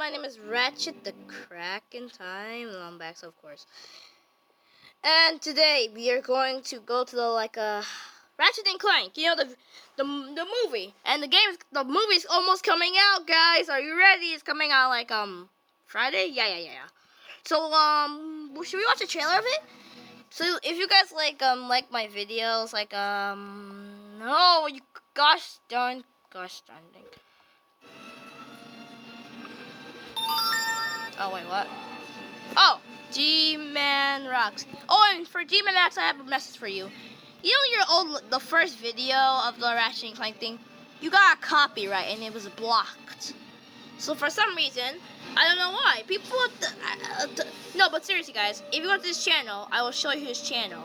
my name is Ratchet, the crack in time, and I'm back, so of course. And today we are going to go to the Ratchet and Clank, you know, the movie. And the movie's almost coming out, guys. Are you ready? It's coming out Friday? Yeah. So should we watch a trailer of it? So if you guys like my videos, oh, you gosh darn thing. Oh wait, what? Oh, G-Man Rocks. Oh, and for G-Man Rocks, I have a message for you. You know the first video of the Ratchet and Clank thing? You got a copyright and it was blocked. So for some reason, I don't know why. People, no, but seriously guys, if you go to this channel, I will show you his channel.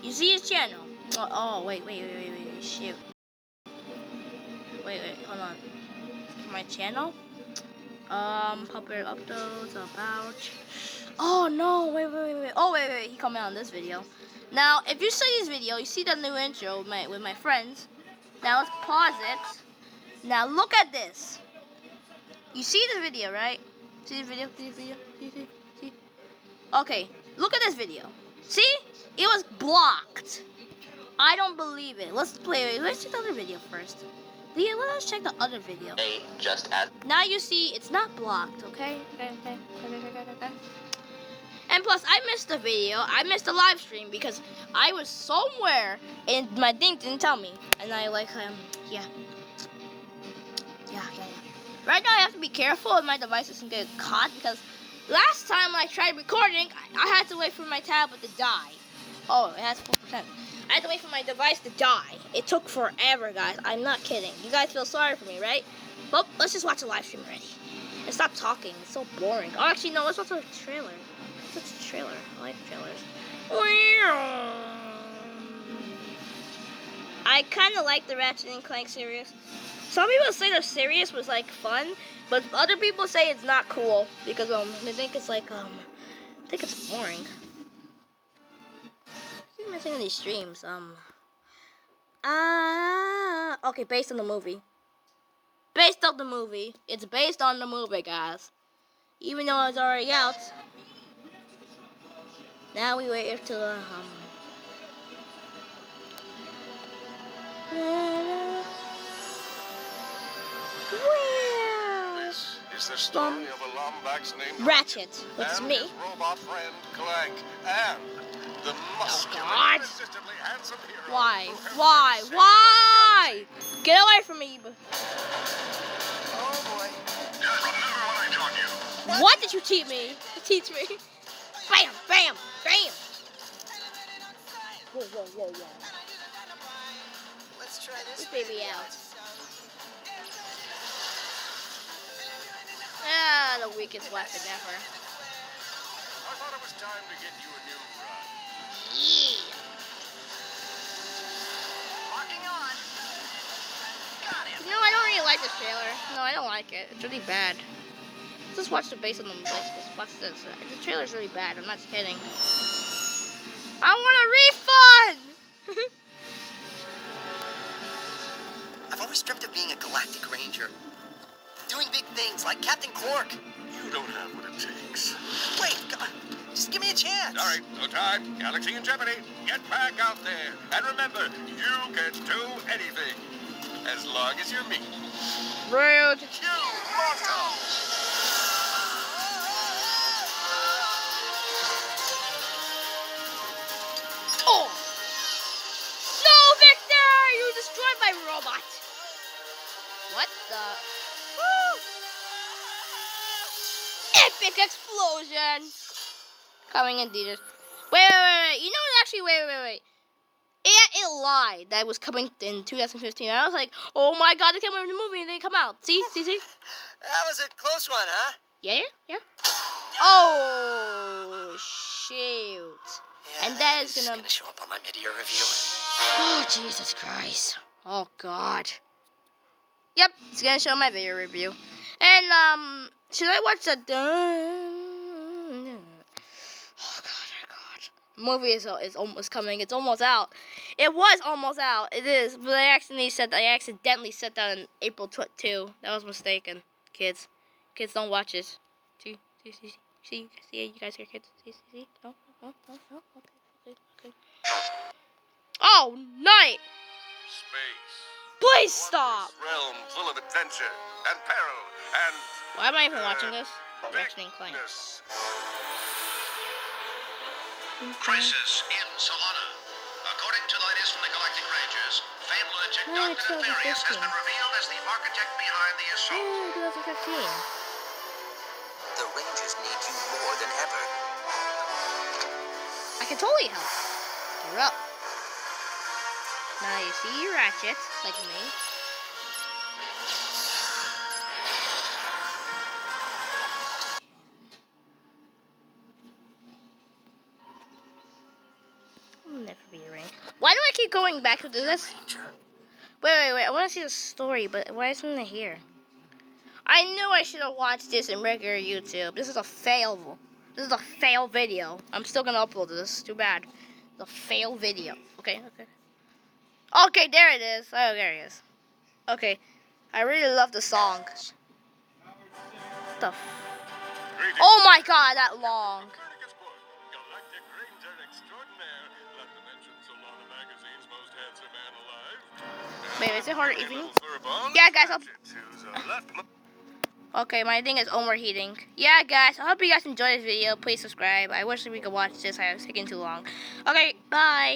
You see his channel? Oh, wait, shoot. Wait, hold on. My channel? Popular uploads, about. Oh no, wait. Oh wait, he commented on this video. Now, if you see this video, you see the new intro with my friends. Now let's pause it. Now look at this. You see the video, right? See the video? See? Okay, look at this video. See? It was blocked. I don't believe it. Let's check the other video first. Yeah, let's check the other video. Now you see it's not blocked, okay? Okay. And plus, I missed the video. I missed the live stream because I was somewhere and my thing didn't tell me. And I yeah. Right now I have to be careful if my device doesn't get caught because last time I tried recording, I had to wait for my tablet to die. Oh, it has 4%. I had to wait for my device to die. It took forever, guys. I'm not kidding. You guys feel sorry for me, right? Well, let's just watch the live stream already. And stop talking. It's so boring. Oh, actually, no. Let's watch the trailer. Let's watch the trailer. I like trailers. I kind of like the Ratchet and Clank series. Some people say the series was fun, but other people say it's not cool because they think it's I think it's boring. I'm missing on these streams. Okay, based on the movie. Based on the movie. It's based on the movie, guys. Even though it's already out. Now we wait till This is the story of a Lombax named Ratchet, which is and me. his robot friend Clank, and the muscular, God. irresistibly handsome hero. Why? who helped Why? them save Why? Get away from me. Oh boy. Just remember what I taught you. What did you teach me? Bam. Whoa. Let's try this Baby out. Ah, the weakest weapon ever. I thought it was time to get you a new run. Yeah. Locking on. Got him. You know, I don't really like this trailer. No, I don't like it. It's really bad. Let's watch the base on the let's watch this. The trailer's really bad. I'm not kidding. I want a refund! I've always dreamt of being a galactic ranger. Doing big things like Captain Clork. You don't have what it takes. Wait, just give me a chance. All right, no time. Galaxy in jeopardy. Get back out there. And remember, you can do anything. As long as you're me. Rude. You mortal! Oh! No, Victor! You destroyed my robot. What the? Woo! Epic explosion! Coming in, theaters. Wait. You know, actually, wait. It lied that it was coming in 2015. I was like, oh my god, they came out in the movie and they come out. See? That was a close one, huh? Yeah. Oh, shoot. Yeah, And that is gonna show up on my mid-year review. Oh, Jesus Christ. Oh, God. Yep, it's gonna show my video review. And, should I watch the... Oh, God. Movie is almost coming. It's almost out. It was almost out. It is, but I accidentally set that on April 2. That was mistaken, kids. Kids don't watch this. See, you guys hear kids? See, no, okay. Oh, night! Space. Please stop! Realm full of adventure and peril and Why am I even watching this? Ratchet and Clank. bigness. Crisis in Solana. According to the latest from the Galactic Rangers, famed lunatic No, it's Dr. Nefarious has 2015. been revealed as the architect behind the assault. Ooh, 2015. The Rangers need you more than ever. I can totally help. You're up. Now you see your Ratchet, like me. I'll never be a Ranger. Why do I keep going back to do this? Wait. I want to see the story, but why isn't it here? I knew I should have watched this in regular YouTube. This is a fail. This is a fail video. I'm still gonna upload this. Too bad. It's a fail video. Okay. Okay, there it is. Oh, there it is. Okay. I really love the song. The Greetings. oh my god, that long. Copernicus Board, Galactic Ranger Extraordinaire, not to mention Solana Magazine's most handsome man alive. Wait, is it hard even? Little furball, Yeah, guys, I'll- Ratchet, who's a lot more Okay, my thing is overheating. Yeah, guys, I hope you guys enjoyed this video. Please subscribe. I wish we could watch this. I was taking too long. Okay, bye.